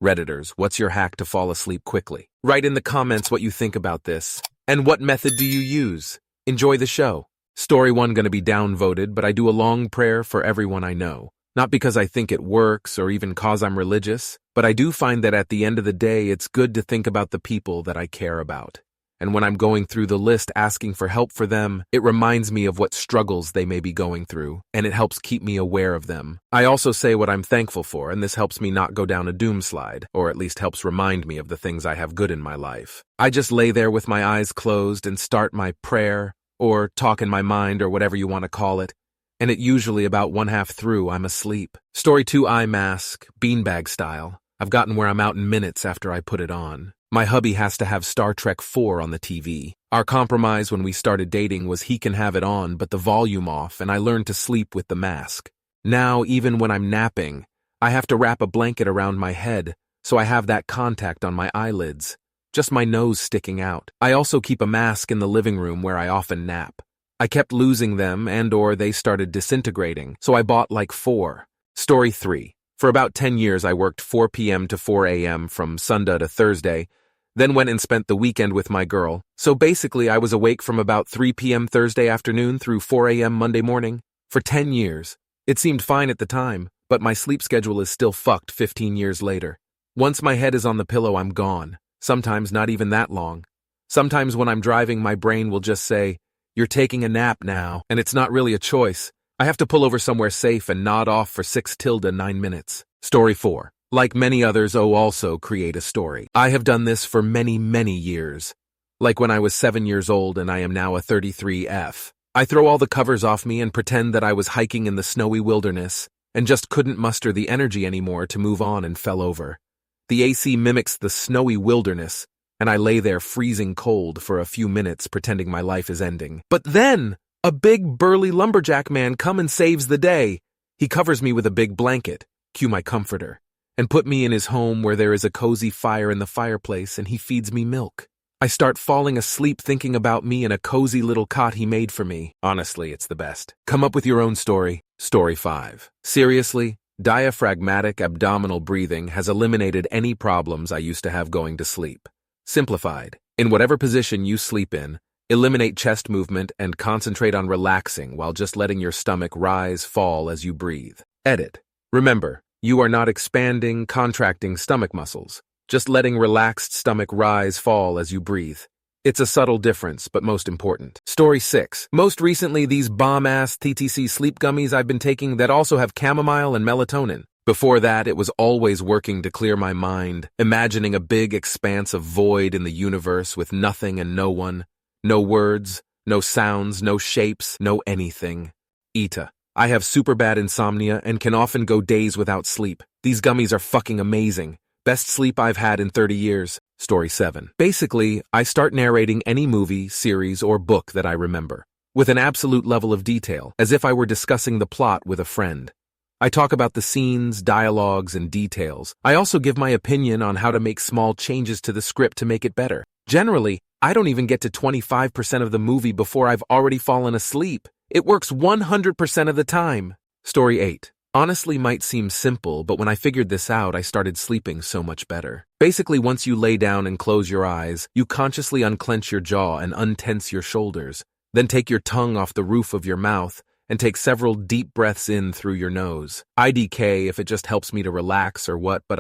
Redditors, what's your hack to fall asleep quickly? Write in the comments what you think about this. And what method do you use? Enjoy the show. Story 1 gonna be downvoted, but I do a long prayer for everyone I know. Not because I think it works or even cause I'm religious, but I do find that at the end of the day, it's good to think about the people that I care about. And when I'm going through the list asking for help for them, it reminds me of what struggles they may be going through, and it helps keep me aware of them. I also say what I'm thankful for, and this helps me not go down a doom slide, or at least helps remind me of the things I have good in my life. I just lay there with my eyes closed and start my prayer, or talk in my mind, or whatever you want to call it, and it usually about one half through I'm asleep. Story 2 eye mask, beanbag style. I've gotten where I'm out in minutes after I put it on. My hubby has to have Star Trek 4 on the TV. Our compromise when we started dating was he can have it on but the volume off, and I learned to sleep with the mask. Now, even when I'm napping, I have to wrap a blanket around my head so I have that contact on my eyelids, just my nose sticking out. I also keep a mask in the living room where I often nap. I kept losing them and/or they started disintegrating, so I bought like 4. Story 3. For about 10 years I worked 4 p.m. to 4 a.m. from Sunday to Thursday, then went and spent the weekend with my girl. So basically I was awake from about 3 p.m. Thursday afternoon through 4 a.m. Monday morning. For 10 years. It seemed fine at the time, but my sleep schedule is still fucked 15 years later. Once my head is on the pillow, I'm gone. Sometimes not even that long. Sometimes when I'm driving, my brain will just say, "You're taking a nap now," and it's not really a choice. I have to pull over somewhere safe and nod off for 6-9 minutes. Story 4. Like many others, also create a story. I have done this for many, many years. Like when I was 7 years old and I am now a 33F. I throw all the covers off me and pretend that I was hiking in the snowy wilderness and just couldn't muster the energy anymore to move on and fell over. The AC mimics the snowy wilderness, and I lay there freezing cold for a few minutes pretending my life is ending. But then, a big burly lumberjack man come and saves the day. He covers me with a big blanket, cue my comforter, and put me in his home where there is a cozy fire in the fireplace and he feeds me milk. I start falling asleep thinking about me in a cozy little cot he made for me. Honestly, it's the best. Come up with your own story. Story 5. Seriously, diaphragmatic abdominal breathing has eliminated any problems I used to have going to sleep. Simplified. In whatever position you sleep in, eliminate chest movement and concentrate on relaxing while just letting your stomach rise, fall as you breathe. Edit. Remember, you are not expanding, contracting stomach muscles, just letting relaxed stomach rise, fall as you breathe. It's a subtle difference, but most important. Story 6. Most recently, these bomb-ass TTC sleep gummies I've been taking that also have chamomile and melatonin. Before that, it was always working to clear my mind, imagining a big expanse of void in the universe with nothing and no one. No words, no sounds, no shapes, no anything. Ita. I have super bad insomnia and can often go days without sleep. These gummies are fucking amazing. Best sleep I've had in 30 years. Story 7. Basically, I start narrating any movie, series, or book that I remember, with an absolute level of detail, as if I were discussing the plot with a friend. I talk about the scenes, dialogues, and details. I also give my opinion on how to make small changes to the script to make it better. Generally, I don't even get to 25% of the movie before I've already fallen asleep. It works 100% of the time. Story 8. Honestly might seem simple, but when I figured this out, I started sleeping so much better. Basically, once you lay down and close your eyes, you consciously unclench your jaw and untense your shoulders. Then take your tongue off the roof of your mouth and take several deep breaths in through your nose. IDK if it just helps me to relax or what, but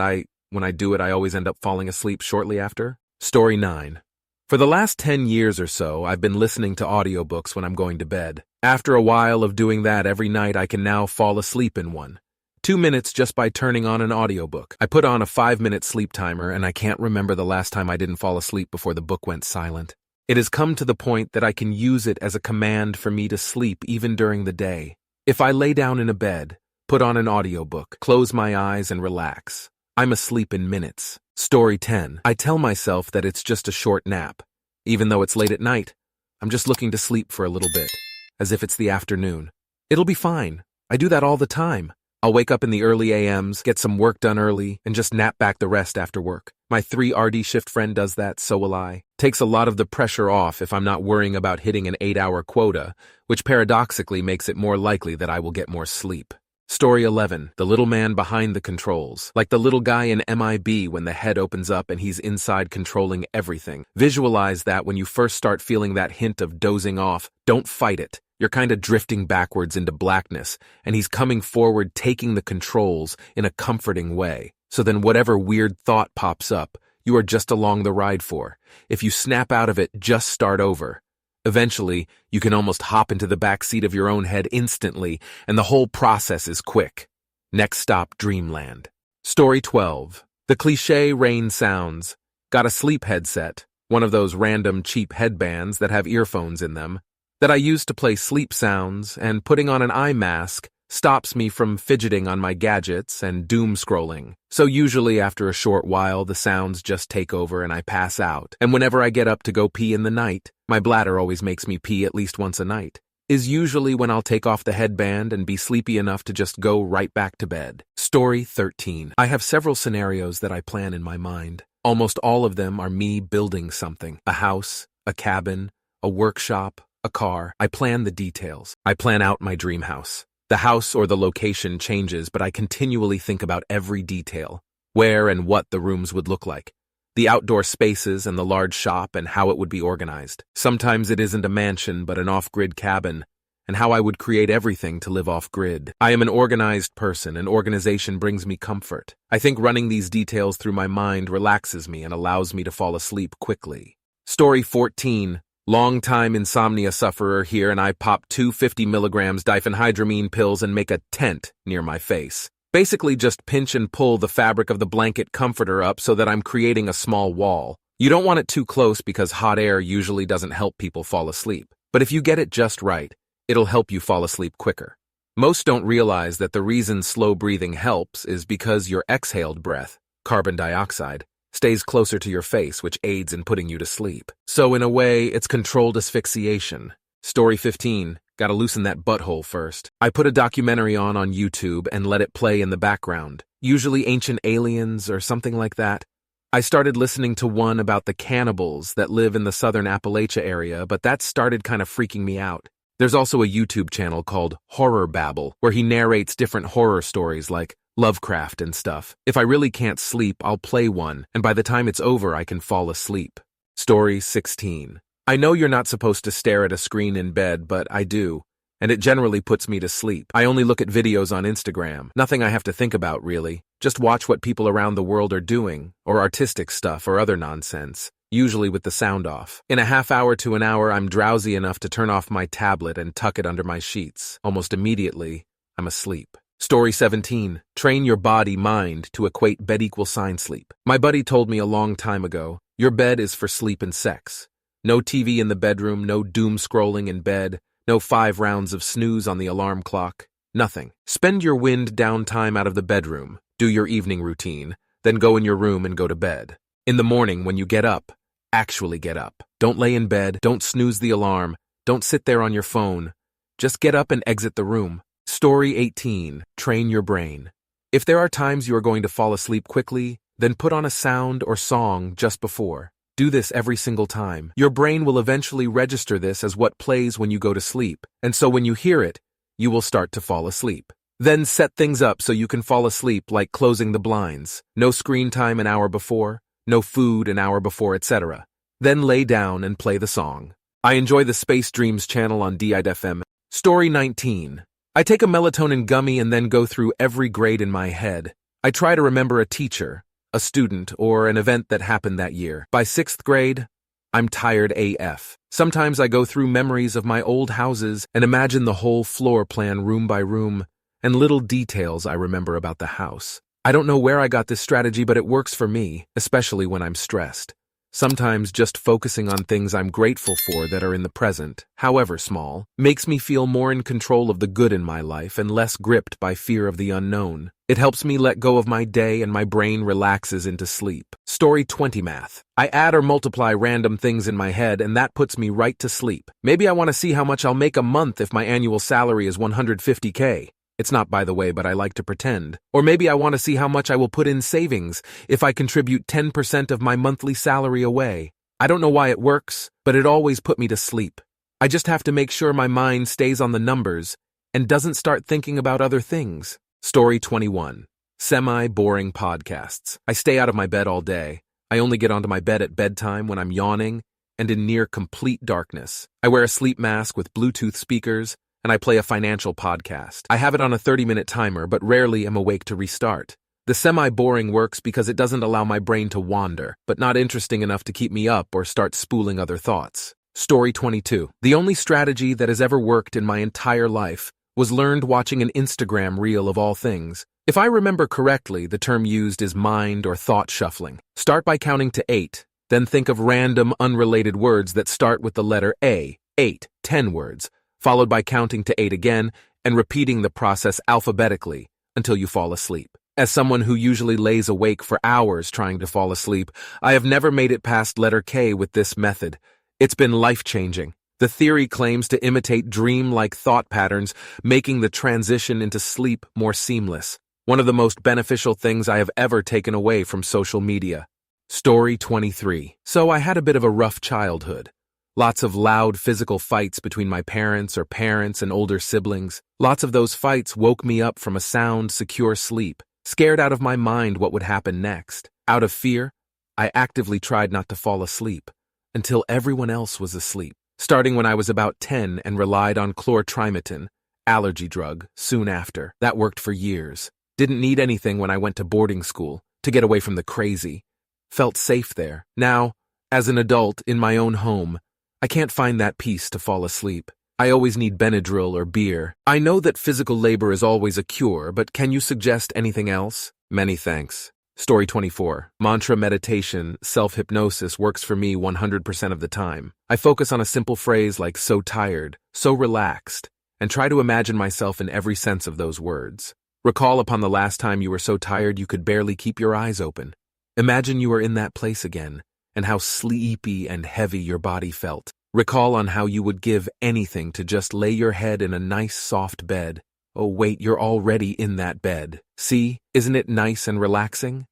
when I do it, I always end up falling asleep shortly after. Story 9. For the last 10 years or so, I've been listening to audiobooks when I'm going to bed. After a while of doing that every night, I can now fall asleep in one. 2 minutes just by turning on an audiobook. I put on a 5-minute sleep timer, and I can't remember the last time I didn't fall asleep before the book went silent. It has come to the point that I can use it as a command for me to sleep even during the day. If I lay down in a bed, put on an audiobook, close my eyes, and relax, I'm asleep in minutes. Story 10. I tell myself that it's just a short nap. Even though it's late at night, I'm just looking to sleep for a little bit, as if it's the afternoon. It'll be fine. I do that all the time. I'll wake up in the early AMs, get some work done early, and just nap back the rest after work. My 3RD shift friend does that, so will I. Takes a lot of the pressure off if I'm not worrying about hitting an 8-hour quota, which paradoxically makes it more likely that I will get more sleep. Story 11. The little man behind the controls. Like the little guy in MIB when the head opens up and he's inside controlling everything. Visualize that when you first start feeling that hint of dozing off. Don't fight it. You're kind of drifting backwards into blackness, and he's coming forward taking the controls in a comforting way. So then whatever weird thought pops up, you are just along the ride for. If you snap out of it, just start over. Eventually, you can almost hop into the back seat of your own head instantly, and the whole process is quick. Next stop, Dreamland. Story 12. The cliché rain sounds. Got a sleep headset, one of those random cheap headbands that have earphones in them, that I use to play sleep sounds, and putting on an eye mask stops me from fidgeting on my gadgets and doom scrolling. So usually after a short while, the sounds just take over and I pass out. And whenever I get up to go pee in the night, my bladder always makes me pee at least once a night, is usually when I'll take off the headband and be sleepy enough to just go right back to bed. Story 13. I have several scenarios that I plan in my mind. Almost all of them are me building something. A house, a cabin, a workshop, a car. I plan the details. I plan out my dream house. The house or the location changes, but I continually think about every detail, where and what the rooms would look like, the outdoor spaces and the large shop and how it would be organized. Sometimes it isn't a mansion, but an off-grid cabin, and how I would create everything to live off-grid. I am an organized person, and organization brings me comfort. I think running these details through my mind relaxes me and allows me to fall asleep quickly. Story 14. Long-time insomnia sufferer here, and I pop 2 50 milligrams diphenhydramine pills and make a tent near my face. Basically just pinch and pull the fabric of the blanket comforter up so that I'm creating a small wall. You don't want it too close because hot air usually doesn't help people fall asleep. But if you get it just right, it'll help you fall asleep quicker. Most don't realize that the reason slow breathing helps is because your exhaled breath, carbon dioxide, stays closer to your face, which aids in putting you to sleep. So in a way, it's controlled asphyxiation. Story 15. Gotta loosen that butthole first. I put a documentary on YouTube and let it play in the background, usually Ancient Aliens or something like that. I started listening to one about the cannibals that live in the southern Appalachia area, but that started kind of freaking me out. There's also a YouTube channel called Horror Babble, where he narrates different horror stories like Lovecraft and stuff. If I really can't sleep, I'll play one, and by the time it's over, I can fall asleep. Story 16. I know you're not supposed to stare at a screen in bed, but I do, and it generally puts me to sleep. I only look at videos on Instagram. Nothing I have to think about, really. Just watch what people around the world are doing, or artistic stuff or other nonsense, usually with the sound off. In a half hour to an hour, I'm drowsy enough to turn off my tablet and tuck it under my sheets. Almost immediately, I'm asleep. Story 17. Train your body-mind to equate bed equals sign sleep. My buddy told me a long time ago, your bed is for sleep and sex. No TV in the bedroom, no doom scrolling in bed, no 5 rounds of snooze on the alarm clock. Nothing. Spend your wind down time out of the bedroom, do your evening routine, then go in your room and go to bed. In the morning, when you get up, actually get up. Don't lay in bed, don't snooze the alarm, don't sit there on your phone. Just get up and exit the room. Story 18. Train your brain. If there are times you are going to fall asleep quickly, then put on a sound or song just before. Do this every single time. Your brain will eventually register this as what plays when you go to sleep, and so when you hear it, you will start to fall asleep. Then set things up so you can fall asleep, like closing the blinds, no screen time an hour before, no food an hour before, etc. Then lay down and play the song. I enjoy the Space Dreams channel on DIDFM. Story 19. I take a melatonin gummy and then go through every grade in my head. I try to remember a teacher, a student, or an event that happened that year. By 6th grade, I'm tired AF. Sometimes I go through memories of my old houses and imagine the whole floor plan room by room and little details I remember about the house. I don't know where I got this strategy, but it works for me, especially when I'm stressed. Sometimes just focusing on things I'm grateful for that are in the present, however small, makes me feel more in control of the good in my life and less gripped by fear of the unknown. It helps me let go of my day and my brain relaxes into sleep. Story 20. Math. I add or multiply random things in my head and that puts me right to sleep. Maybe I want to see how much I'll make a month if my annual salary is $150K. It's not, by the way, but I like to pretend. Or maybe I want to see how much I will put in savings if I contribute 10% of my monthly salary away. I don't know why it works, but it always put me to sleep. I just have to make sure my mind stays on the numbers and doesn't start thinking about other things. Story 21. Semi-boring podcasts. I stay out of my bed all day. I only get onto my bed at bedtime when I'm yawning and in near complete darkness. I wear a sleep mask with Bluetooth speakers, and I play a financial podcast. I have it on a 30-minute timer, but rarely am awake to restart. The semi-boring works because it doesn't allow my brain to wander, but not interesting enough to keep me up or start spooling other thoughts. Story 22. The only strategy that has ever worked in my entire life was learned watching an Instagram reel of all things. If I remember correctly, the term used is mind or thought shuffling. Start by counting to 8, then think of random, unrelated words that start with the letter A, 8, 10 words, followed by counting to 8 again and repeating the process alphabetically until you fall asleep. As someone who usually lays awake for hours trying to fall asleep, I have never made it past letter K with this method. It's been life-changing. The theory claims to imitate dream-like thought patterns, making the transition into sleep more seamless. One of the most beneficial things I have ever taken away from social media. Story 23. So I had a bit of a rough childhood. Lots of loud physical fights between my parents and older siblings. Lots of those fights woke me up from a sound, secure sleep, scared out of my mind what would happen next. Out of fear, I actively tried not to fall asleep until everyone else was asleep. Starting when I was about 10 and relied on chlortrimeton, allergy drug, soon after. That worked for years. Didn't need anything when I went to boarding school to get away from the crazy. Felt safe there. Now, as an adult in my own home, I can't find that peace to fall asleep. I always need Benadryl or beer. I know that physical labor is always a cure, but can you suggest anything else? Many thanks. Story 24. Mantra meditation, self-hypnosis works for me 100% of the time. I focus on a simple phrase like so tired, so relaxed, and try to imagine myself in every sense of those words. Recall upon the last time you were so tired you could barely keep your eyes open. Imagine you are in that place again, and how sleepy and heavy your body felt. Recall on how you would give anything to just lay your head in a nice soft bed. Oh wait, you're already in that bed. See, isn't it nice and relaxing?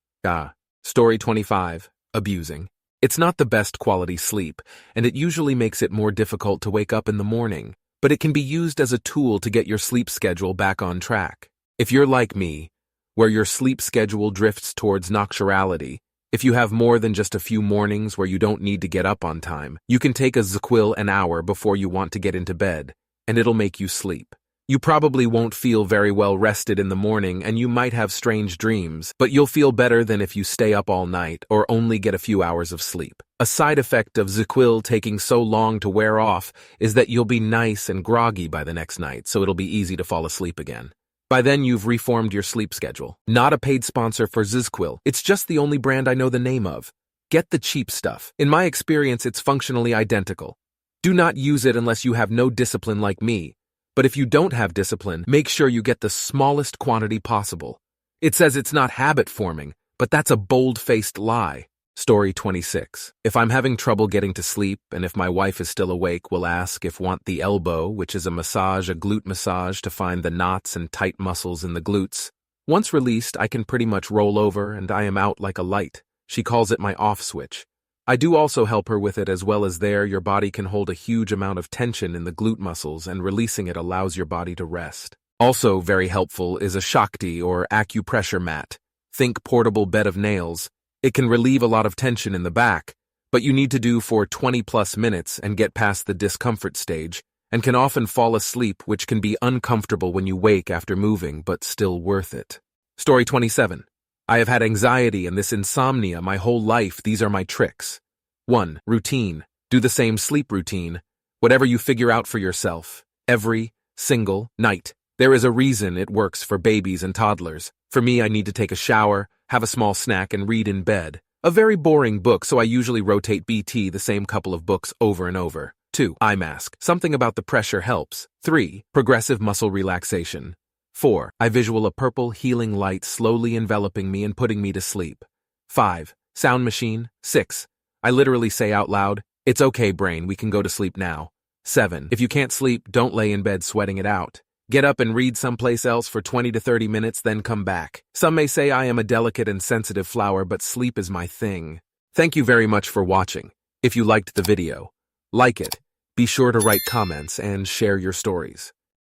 Story 25. Abusing. It's not the best quality sleep, and it usually makes it more difficult to wake up in the morning, but it can be used as a tool to get your sleep schedule back on track. If you're like me, where your sleep schedule drifts towards nocturnality, if you have more than just a few mornings where you don't need to get up on time, you can take a ZzzQuil an hour before you want to get into bed, and it'll make you sleep. You probably won't feel very well rested in the morning and you might have strange dreams, but you'll feel better than if you stay up all night or only get a few hours of sleep. A side effect of ZzzQuil taking so long to wear off is that you'll be nice and groggy by the next night, so it'll be easy to fall asleep again. By then, you've reformed your sleep schedule. Not a paid sponsor for ZzzQuil. It's just the only brand I know the name of. Get the cheap stuff. In my experience, it's functionally identical. Do not use it unless you have no discipline like me. But if you don't have discipline, make sure you get the smallest quantity possible. It says it's not habit-forming, but that's a bold-faced lie. Story 26. If I'm having trouble getting to sleep, and if my wife is still awake, we'll ask if want the elbow, which is a glute massage to find the knots and tight muscles in the glutes. Once released, I can pretty much roll over and I am out like a light. She calls it my off switch. I do also help her with it as well as there your body can hold a huge amount of tension in the glute muscles and releasing it allows your body to rest. Also very helpful is a Shakti or acupressure mat. Think portable bed of nails. It can relieve a lot of tension in the back, but you need to do for 20+ minutes and get past the discomfort stage, and can often fall asleep, which can be uncomfortable when you wake after moving, but still worth it. Story 27. I have had anxiety and this insomnia my whole life. These are my tricks. 1. Routine. Do the same sleep routine. Whatever you figure out for yourself. Every single night. There is a reason it works for babies and toddlers. For me, I need to take a shower, have a small snack, and read in bed. A very boring book, so I usually rotate the same couple of books over and over. 2. Eye mask. Something about the pressure helps. 3. Progressive muscle relaxation. 4. I visual a purple healing light slowly enveloping me and putting me to sleep. 5. Sound machine. 6. I literally say out loud, "It's okay, brain, we can go to sleep now." 7. If you can't sleep, don't lay in bed sweating it out. Get up and read someplace else for 20 to 30 minutes, then come back. Some may say I am a delicate and sensitive flower, but sleep is my thing. Thank you very much for watching. If you liked the video, like it, be sure to write comments and share your stories.